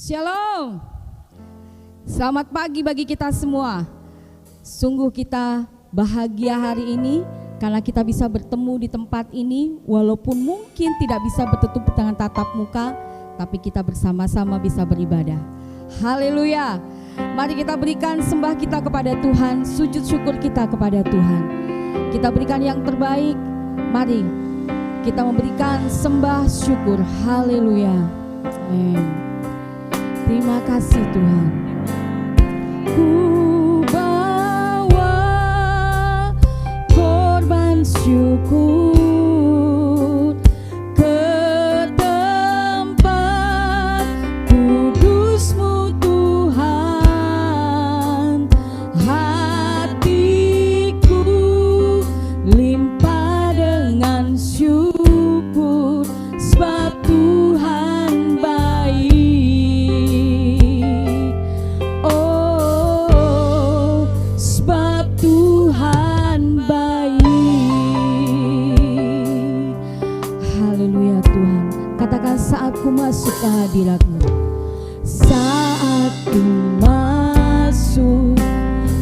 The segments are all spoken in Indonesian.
Shalom. Selamat pagi bagi kita semua. Sungguh kita bahagia hari ini karena kita bisa bertemu di tempat ini, walaupun mungkin tidak bisa bertemu dengan tatap muka, tapi kita bersama-sama bisa beribadah. Haleluya. Mari kita berikan sembah kita kepada Tuhan, sujud syukur kita kepada Tuhan. Kita berikan yang terbaik. Mari kita memberikan sembah syukur. Haleluya. Amin. Terima kasih Tuhan. Ku bawa korban syukur ke tempat kudus-Mu Tuhan. Hatiku limpah dengan syukur sebab Tuhan baik. Saat ku masuk ke hadirat-Mu, saat ku masuk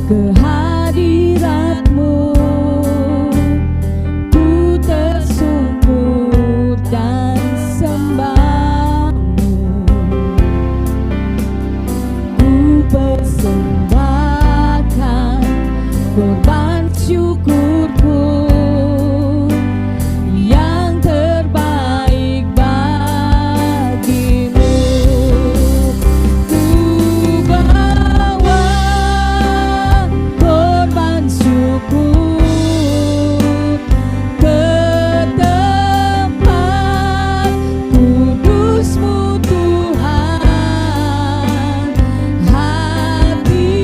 ke hadirat-Mu, ku tersungkur dan sembah-Mu. Ku persembahkan korban syukurku yang terbaik bagimu. Ku bawa korban syukur ke tempat kudus-Mu Tuhan. Hatiku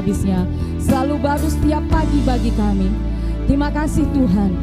habisnya, selalu baru setiap pagi bagi kami. Terima kasih Tuhan,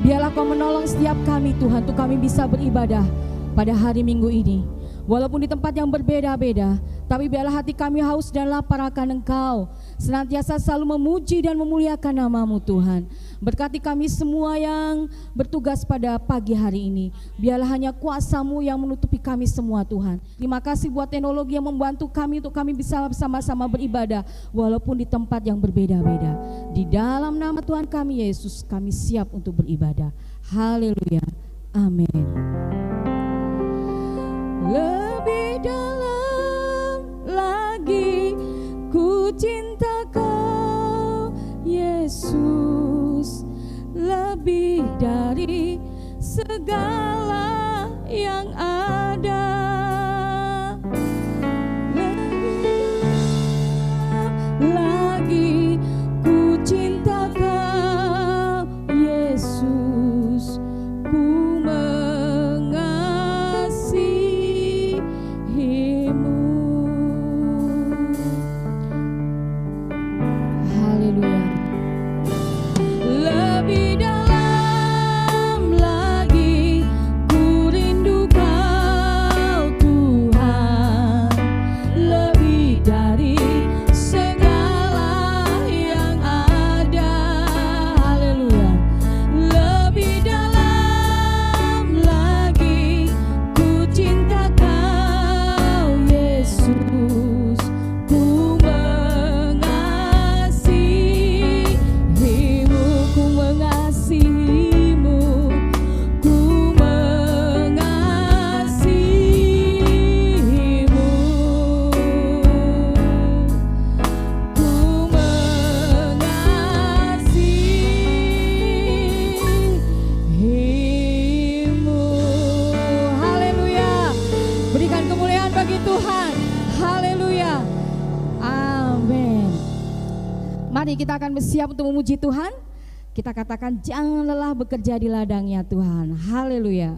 biarlah Kau menolong setiap kami Tuhan, untuk kami bisa beribadah pada hari Minggu ini. Walaupun di tempat yang berbeda-beda, tapi biarlah hati kami haus dan lapar akan Engkau, senantiasa selalu memuji dan memuliakan nama-Mu Tuhan. Berkati kami semua yang bertugas pada pagi hari ini, biarlah hanya kuasa-Mu yang menutupi kami semua Tuhan. Terima kasih buat teknologi yang membantu kami untuk kami bisa bersama-sama beribadah walaupun di tempat yang berbeda-beda. Di dalam nama Tuhan kami Yesus, kami siap untuk beribadah. Haleluya, amin. Lebih dalam lagi ku cinta Kau Yesus, lebih dari segala yang ada. Lebih dalam lagi ku cinta Kau Yesus, ku kita akan bersiap untuk memuji Tuhan. Kita katakan jangan lelah bekerja di ladang-Nya Tuhan. Haleluya.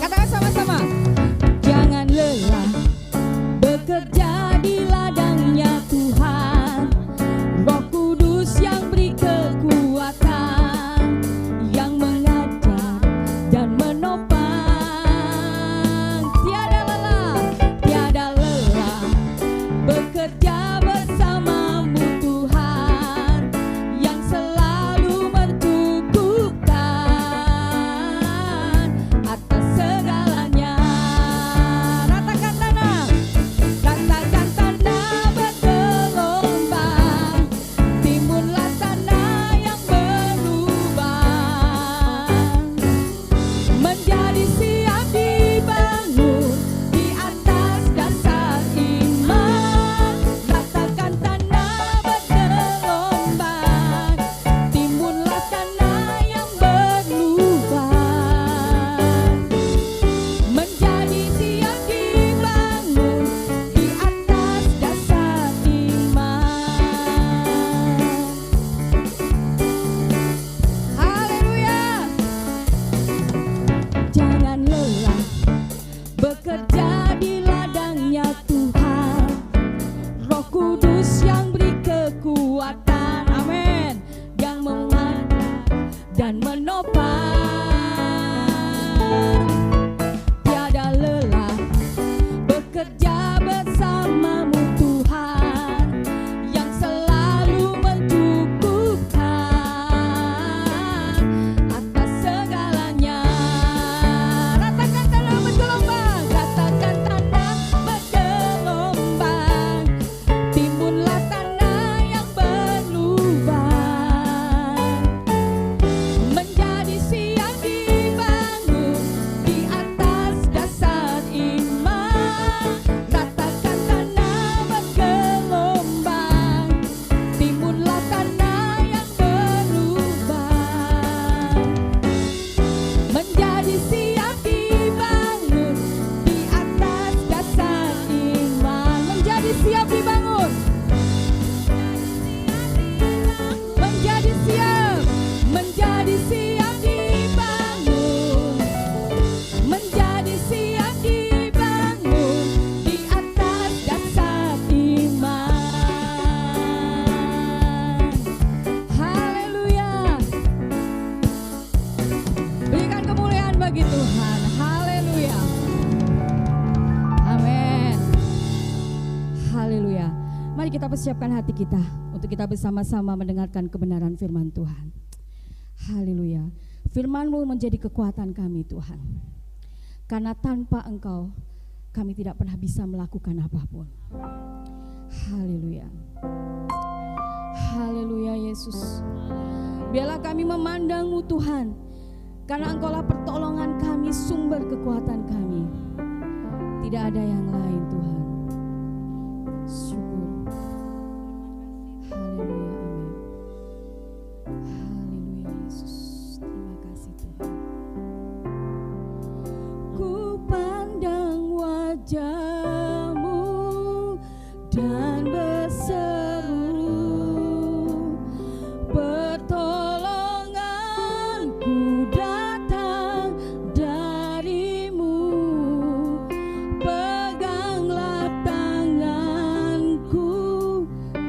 Katakan sama-sama. Jangan lelah bekerja di ladang-Nya Tuhan. Roh Kudus yang beri kekuatan, yang persiapkan hati kita untuk kita bersama-sama mendengarkan kebenaran firman Tuhan. Haleluya. Firman-Mu menjadi kekuatan kami Tuhan. Karena tanpa Engkau kami tidak pernah bisa melakukan apapun. Haleluya. Haleluya Yesus. Biarlah kami memandang-Mu Tuhan, karena Engkaulah pertolongan kami, sumber kekuatan kami. Tidak ada yang lain Tuhan. Syukur. Haleluya, amin. Haleluya Yesus. Terima kasih Tuhan. Ku pandang wajah-Mu dan berseru, pertolonganku datang dari-Mu. Peganglah tanganku,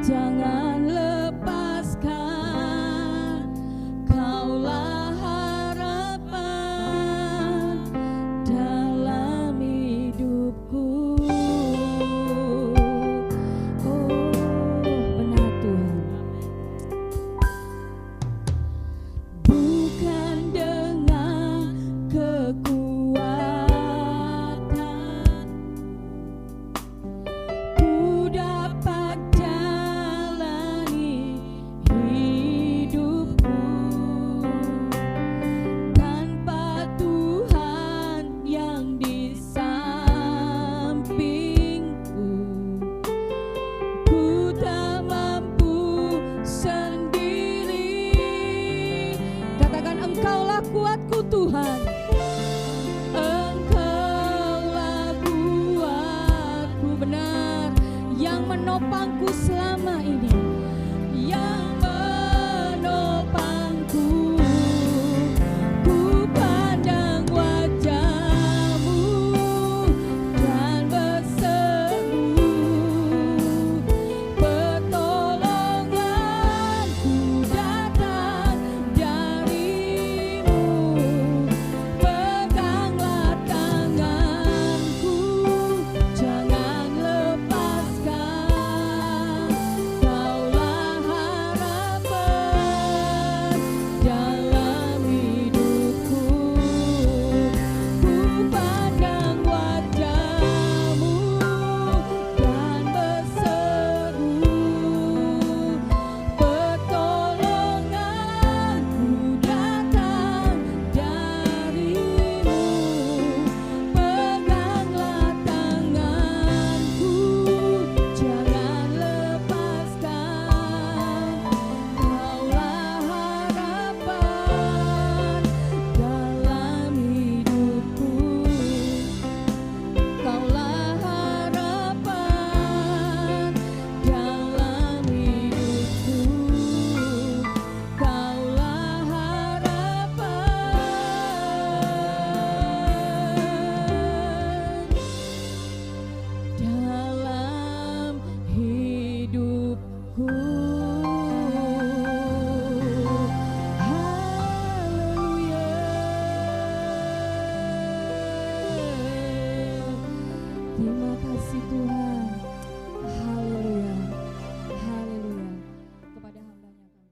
jangan lepaskan. Kaulah harapan dalam hidupku. Oh, benar Tuhan. Bukan dengan kekuatan ku dapat jalani hidupku, tanpa Tuhan yang di sampingku. Ku tak mampu sendiri. Katakan, Engkaulah kuatku Tuhan. Engkaulah kuatku, benar, yang menopangku selama ini, yang menopangku. Ku pandang wajah-Mu dan berseru, pertolonganku datang dari-Mu. Peganglah tanganku, jangan lepaskan. Kaulah harapan dalam hidupku. Ku pandang wajah-Mu dan berseru, pertolonganku datang dari-Mu. Peganglah tanganku, jangan lepaskan. Kaulah harapan dalam hidupku. Kaulah harapan dalam hidupku. Kaulah harapan dalam hidupku. Haleluya. Terima kasih Tuhan. Haleluya. Haleluya. Kepada hamba-Nya kami.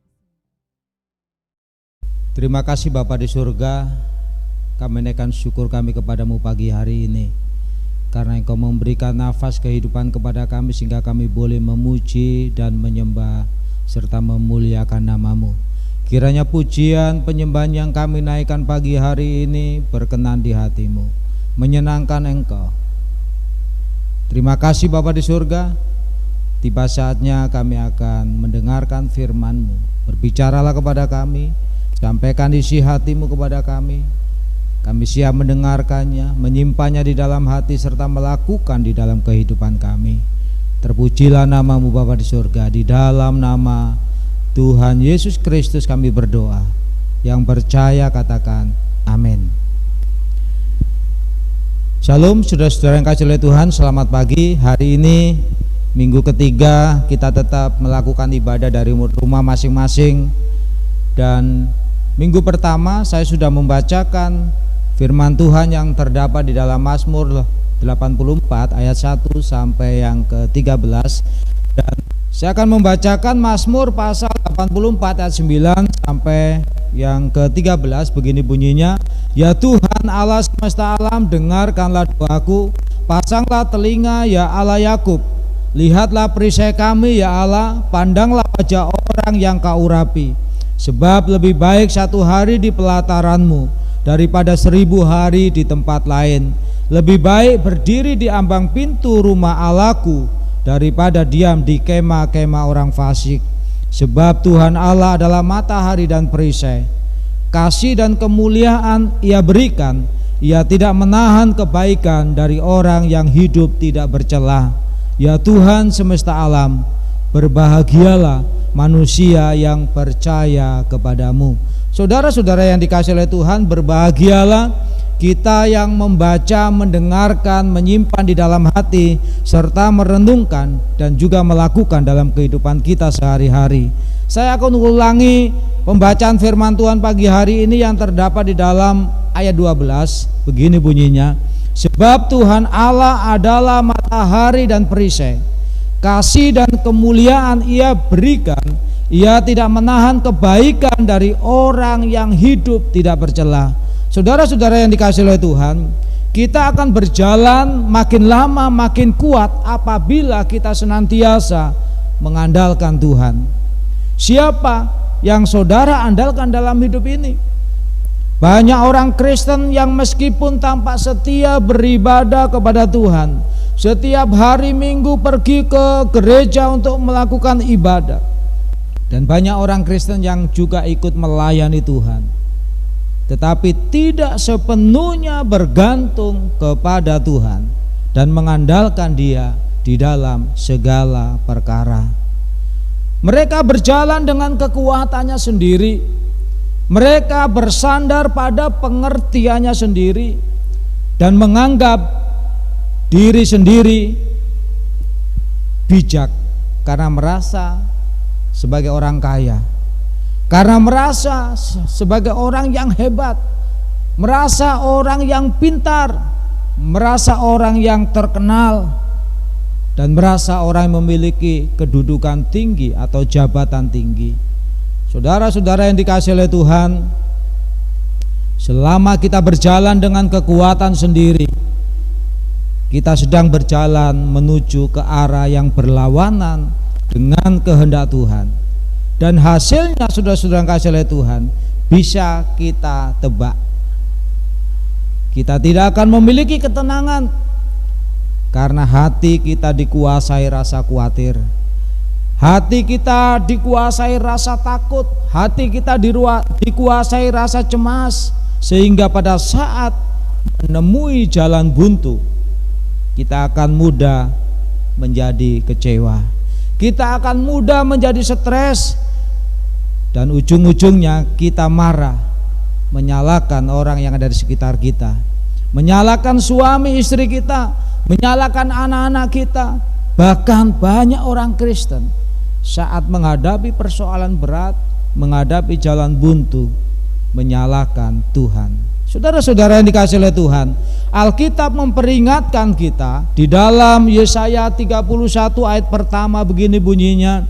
Terima kasih Bapa di surga, kami naikkan syukur kami kepadamu pagi hari ini, karena Engkau memberikan nafas kehidupan kepada kami sehingga kami boleh memuji dan menyembah serta memuliakan nama-Mu. Kiranya pujian penyembahan yang kami naikkan pagi hari ini berkenan di hati-Mu, menyenangkan Engkau. Terima kasih Bapa di surga. Tiba saatnya kami akan mendengarkan firman-Mu. Berbicaralah kepada kami, sampaikan isi hati-Mu kepada kami. Kami siap mendengarkannya, menyimpannya di dalam hati serta melakukan di dalam kehidupan kami. Terpujilah nama-Mu Bapa di surga. Di dalam nama Tuhan Yesus Kristus kami berdoa. Yang percaya katakan amin. Shalom saudara-saudara yang kasih oleh Tuhan, selamat pagi. Hari ini minggu ketiga kita tetap melakukan ibadah dari rumah masing-masing. Dan minggu pertama saya sudah membacakan firman Tuhan yang terdapat di dalam Mazmur 84 ayat 1 sampai yang ke-13. Dan Saya akan membacakan Mazmur pasal 84 ayat 9 sampai yang ke-13. Begini bunyinya, ya Tuhan Allah semesta alam, dengarkanlah doaku, pasanglah telinga ya Allah Yakub, lihatlah perisai kami ya Allah, pandanglah wajah orang yang kau urapi. Sebab lebih baik 1 hari di pelataranmu daripada 1000 hari di tempat lain. Lebih baik berdiri di ambang pintu rumah Allahku daripada diam di kemah-kemah orang fasik. Sebab Tuhan Allah adalah matahari dan perisai. Kasih dan kemuliaan Ia berikan. Ia tidak menahan kebaikan dari orang yang hidup tidak bercelah. Ya Tuhan semesta alam, berbahagialah manusia yang percaya kepadamu. Saudara-saudara yang dikasihi oleh Tuhan, berbahagialah kita yang membaca, mendengarkan, menyimpan di dalam hati, serta merenungkan dan juga melakukan dalam kehidupan kita sehari-hari. Saya akan ulangi pembacaan firman Tuhan pagi hari ini yang terdapat di dalam ayat 12. Begini bunyinya, sebab Tuhan Allah adalah matahari dan perisai, kasih dan kemuliaan Ia berikan. Ia tidak menahan kebaikan dari orang yang hidup tidak bercela. Saudara-saudara yang dikasihi oleh Tuhan, kita akan berjalan makin lama makin kuat apabila kita senantiasa mengandalkan Tuhan. Siapa yang saudara andalkan dalam hidup ini? Banyak orang Kristen yang meskipun tampak setia beribadah kepada Tuhan, setiap hari Minggu pergi ke gereja untuk melakukan ibadah, dan banyak orang Kristen yang juga ikut melayani Tuhan, tetapi tidak sepenuhnya bergantung kepada Tuhan dan mengandalkan Dia di dalam segala perkara. Mereka berjalan dengan kekuatannya sendiri. Mereka bersandar pada pengertiannya sendiri dan menganggap diri sendiri bijak karena merasa sebagai orang kaya, karena merasa sebagai orang yang hebat, merasa orang yang pintar, merasa orang yang terkenal, dan merasa orang yang memiliki kedudukan tinggi atau jabatan tinggi. Saudara-saudara yang dikasihi oleh Tuhan, selama kita berjalan dengan kekuatan sendiri, kita sedang berjalan menuju ke arah yang berlawanan dengan kehendak Tuhan, dan hasilnya saudara-saudara yang dikasihi oleh Tuhan bisa kita tebak. Kita tidak akan memiliki ketenangan karena hati kita dikuasai rasa khawatir, hati kita dikuasai rasa takut, hati kita dikuasai rasa cemas, sehingga pada saat menemui jalan buntu kita akan mudah menjadi kecewa, kita akan mudah menjadi stres, dan ujung-ujungnya kita marah, menyalahkan orang yang ada di sekitar kita, menyalahkan suami istri kita, menyalahkan anak-anak kita. Bahkan banyak orang Kristen saat menghadapi persoalan berat, menghadapi jalan buntu, menyalahkan Tuhan. Saudara-saudara yang dikasihi oleh Tuhan, Alkitab memperingatkan kita di dalam Yesaya 31 ayat pertama, begini bunyinya,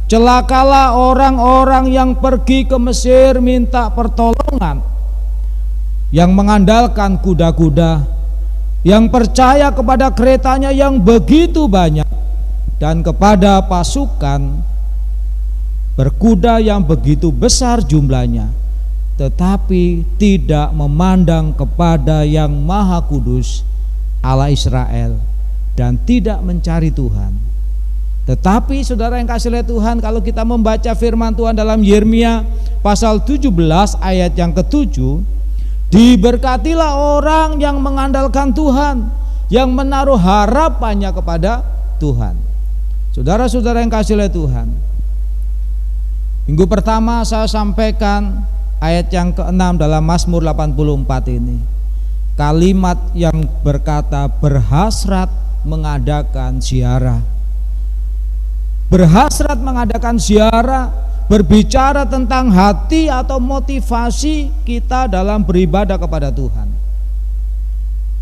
celakalah orang-orang yang pergi ke Mesir minta pertolongan, yang mengandalkan kuda-kuda, yang percaya kepada keretanya yang begitu banyak, dan kepada pasukan berkuda yang begitu besar jumlahnya, tetapi tidak memandang kepada yang Maha Kudus Allah Israel, dan tidak mencari Tuhan. Tetapi saudara yang kasih oleh Tuhan, kalau kita membaca firman Tuhan dalam Yeremia pasal 17 ayat yang ke-7, diberkatilah orang yang mengandalkan Tuhan, yang menaruh harapannya kepada Tuhan. Saudara-saudara yang kasih oleh Tuhan, minggu pertama saya sampaikan ayat yang ke-6 dalam Mazmur 84 ini, kalimat yang berkata berhasrat mengadakan ziarah. Berhasrat mengadakan ziarah berbicara tentang hati atau motivasi kita dalam beribadah kepada Tuhan.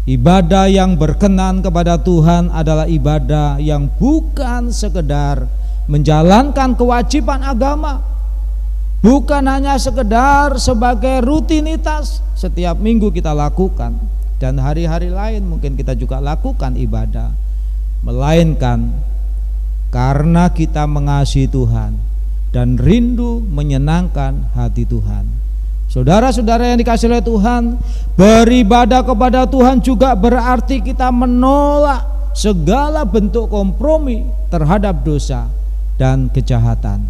Ibadah yang berkenan kepada Tuhan adalah ibadah yang bukan sekedar menjalankan kewajiban agama, bukan hanya sekedar sebagai rutinitas setiap minggu kita lakukan dan hari-hari lain mungkin kita juga lakukan ibadah, melainkan karena kita mengasihi Tuhan dan rindu menyenangkan hati Tuhan. Saudara-saudara yang dikasihi oleh Tuhan, beribadah kepada Tuhan juga berarti kita menolak segala bentuk kompromi terhadap dosa dan kejahatan.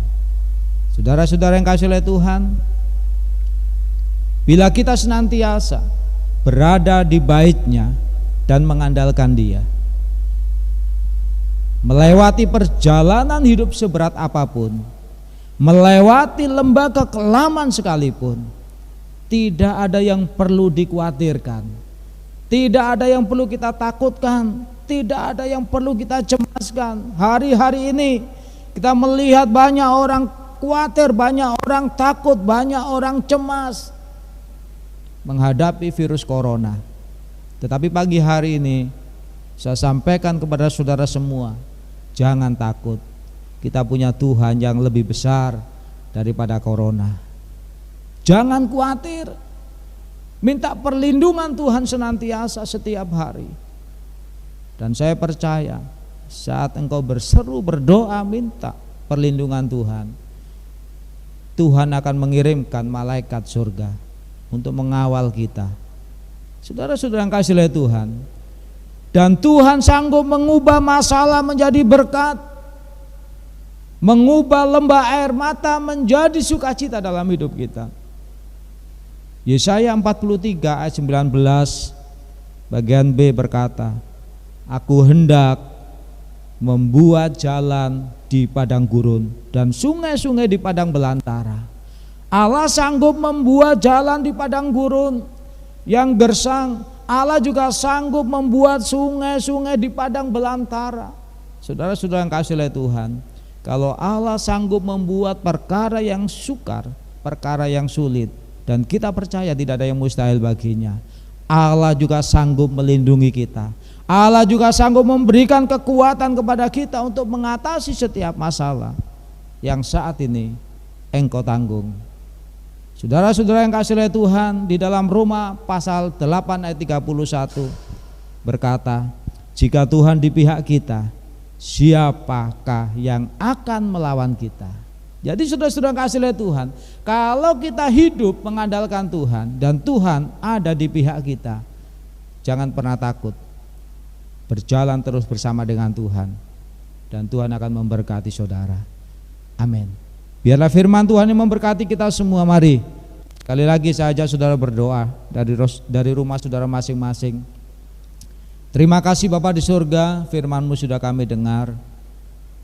Saudara-saudara yang dikasihi oleh Tuhan, bila kita senantiasa berada di bait-Nya dan mengandalkan Dia, melewati perjalanan hidup seberat apapun, melewati lembah kekelaman sekalipun, tidak ada yang perlu dikhawatirkan, tidak ada yang perlu kita takutkan, tidak ada yang perlu kita cemaskan. Hari-hari ini kita melihat banyak orang khawatir, banyak orang takut, banyak orang cemas menghadapi virus corona. Tetapi pagi hari ini saya sampaikan kepada saudara semua, jangan takut. Kita punya Tuhan yang lebih besar daripada corona. Jangan khawatir. Minta perlindungan Tuhan senantiasa setiap hari. Dan saya percaya saat engkau berseru, berdoa, minta perlindungan Tuhan, Tuhan akan mengirimkan malaikat surga untuk mengawal kita. Saudara-saudara yang kasih oleh Tuhan, dan Tuhan sanggup mengubah masalah menjadi berkat, mengubah lembah air mata menjadi sukacita dalam hidup kita. Yesaya 43 ayat 19 bagian B berkata, Aku hendak membuat jalan di padang gurun dan sungai-sungai di padang belantara. Allah sanggup membuat jalan di padang gurun yang gersang. Allah juga sanggup membuat sungai-sungai di padang belantara. Saudara-saudara yang kasih oleh Tuhan, kalau Allah sanggup membuat perkara yang sukar, perkara yang sulit, dan kita percaya tidak ada yang mustahil baginya, Allah juga sanggup melindungi kita. Allah juga sanggup memberikan kekuatan kepada kita untuk mengatasi setiap masalah yang saat ini engkau tanggung. Saudara-saudara yang kasih oleh Tuhan, di dalam Roma pasal 8 ayat 31 berkata, jika Tuhan di pihak kita, siapakah yang akan melawan kita? Jadi saudara-saudara yang kasih oleh Tuhan, kalau kita hidup mengandalkan Tuhan dan Tuhan ada di pihak kita, jangan pernah takut. Berjalan terus bersama dengan Tuhan dan Tuhan akan memberkati saudara. Amin. Biarlah firman Tuhan yang memberkati kita semua. Mari sekali lagi saja saudara berdoa dari rumah saudara masing-masing. Terima kasih Bapa di surga, firman-Mu sudah kami dengar.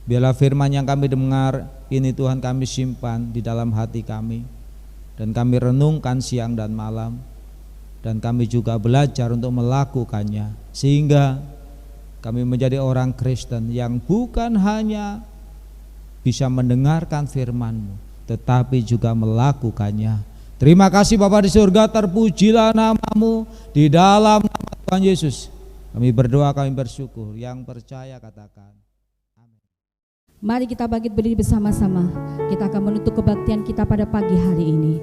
Biarlah firman yang kami dengar ini Tuhan kami simpan di dalam hati kami, dan kami renungkan siang dan malam, dan kami juga belajar untuk melakukannya, sehingga kami menjadi orang Kristen yang bukan hanya bisa mendengarkan firman-Mu, tetapi juga melakukannya. Terima kasih Bapa di surga, terpujilah nama-Mu di dalam nama Tuhan Yesus. Kami berdoa, kami bersyukur. Yang percaya katakan amin. Mari kita bangkit berdiri bersama-sama. Kita akan menutup kebaktian kita pada pagi hari ini.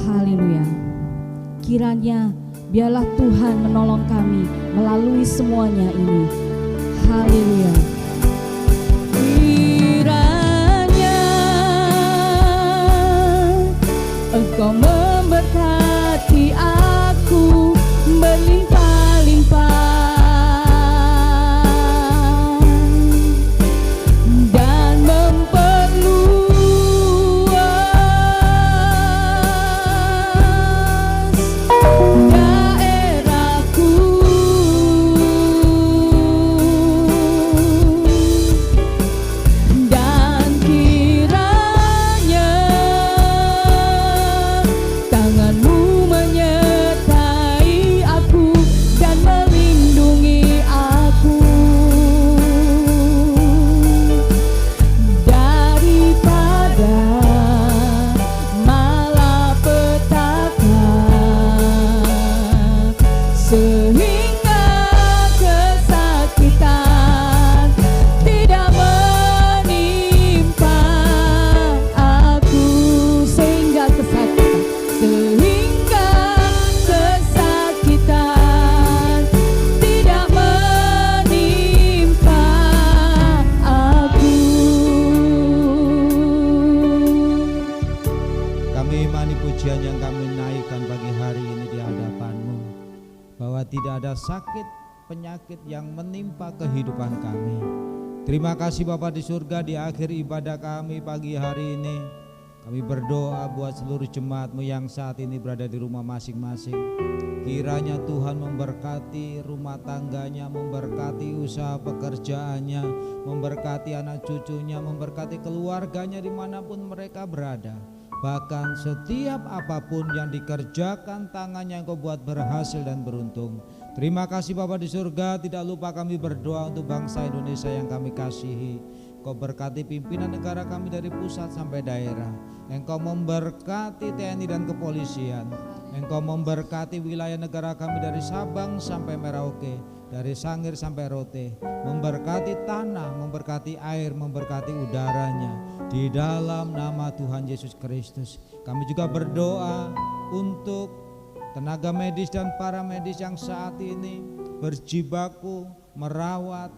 Haleluya. Kiranya biarlah Tuhan menolong kami melalui semuanya ini. Haleluya. Kiranya Engkau memberkati aku berlimpah-limpah, puji-pujian yang kami naikkan pagi hari ini di hadapan-Mu, bahwa tidak ada sakit penyakit yang menimpa kehidupan kami. Terima kasih Bapa di surga, di akhir ibadah kami pagi hari ini kami berdoa buat seluruh jemaat-Mu yang saat ini berada di rumah masing-masing. Kiranya Tuhan memberkati rumah tangganya, memberkati usaha pekerjaannya, memberkati anak cucunya, memberkati keluarganya dimanapun mereka berada. Bahkan setiap apapun yang dikerjakan tangannya Engkau buat berhasil dan beruntung. Terima kasih Bapa di surga, tidak lupa kami berdoa untuk bangsa Indonesia yang kami kasihi. Engkau berkati pimpinan negara kami dari pusat sampai daerah. Engkau memberkati TNI dan kepolisian. Engkau memberkati wilayah negara kami dari Sabang sampai Merauke, dari Sangir sampai Rote. Memberkati tanah, memberkati air, memberkati udaranya. Di dalam nama Tuhan Yesus Kristus kami juga berdoa untuk tenaga medis dan para medis yang saat ini berjibaku merawat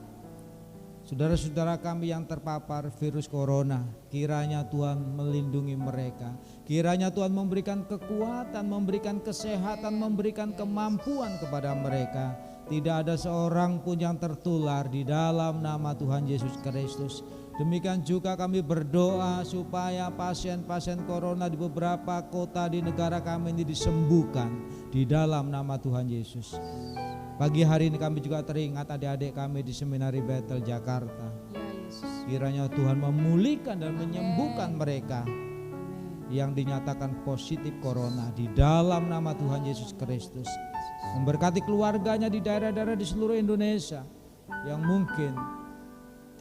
saudara-saudara kami yang terpapar virus corona. Kiranya Tuhan melindungi mereka, kiranya Tuhan memberikan kekuatan, memberikan kesehatan, memberikan kemampuan kepada mereka. Tidak ada seorang pun yang tertular di dalam nama Tuhan Yesus Kristus. Demikian juga kami berdoa supaya pasien-pasien corona di beberapa kota di negara kami ini disembuhkan di dalam nama Tuhan Yesus. Pagi hari ini kami juga teringat adik-adik kami di Seminari Bethel Jakarta. Kiranya Tuhan memulihkan dan menyembuhkan mereka yang dinyatakan positif corona di dalam nama Tuhan Yesus Kristus. Memberkati keluarganya di daerah-daerah di seluruh Indonesia yang mungkin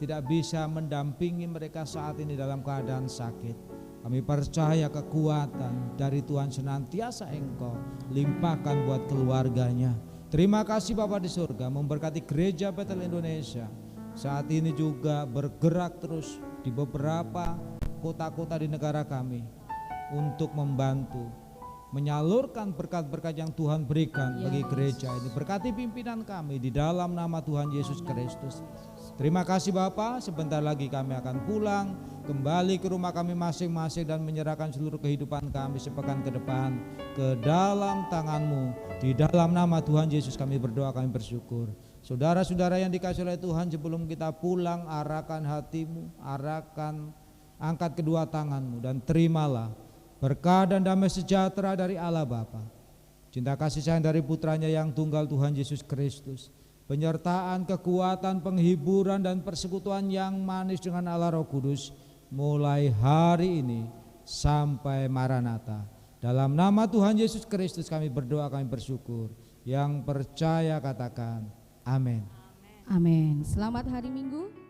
tidak bisa mendampingi mereka saat ini dalam keadaan sakit. Kami percaya kekuatan dari Tuhan senantiasa Engkau limpahkan buat keluarganya. Terima kasih Bapa di surga, memberkati gereja Bethel Indonesia. Saat ini juga bergerak terus di beberapa kota-kota di negara kami untuk membantu menyalurkan berkat-berkat yang Tuhan berikan bagi gereja ini. Berkati pimpinan kami di dalam nama Tuhan Yesus Kristus. Terima kasih Bapa, sebentar lagi kami akan pulang kembali ke rumah kami masing-masing dan menyerahkan seluruh kehidupan kami sepekan ke depan ke dalam tangan-Mu. Di dalam nama Tuhan Yesus kami berdoa, kami bersyukur. Saudara-saudara yang dikasihi oleh Tuhan, sebelum kita pulang, arahkan hatimu, angkat kedua tanganmu dan terimalah berkah dan damai sejahtera dari Allah Bapa, cinta kasih sayang dari putranya yang tunggal Tuhan Yesus Kristus, penyertaan, kekuatan, penghiburan dan persekutuan yang manis dengan Allah Roh Kudus mulai hari ini sampai Maranatha. Dalam nama Tuhan Yesus Kristus kami berdoa, kami bersyukur. Yang percaya katakan amin. Amin. Selamat hari Minggu.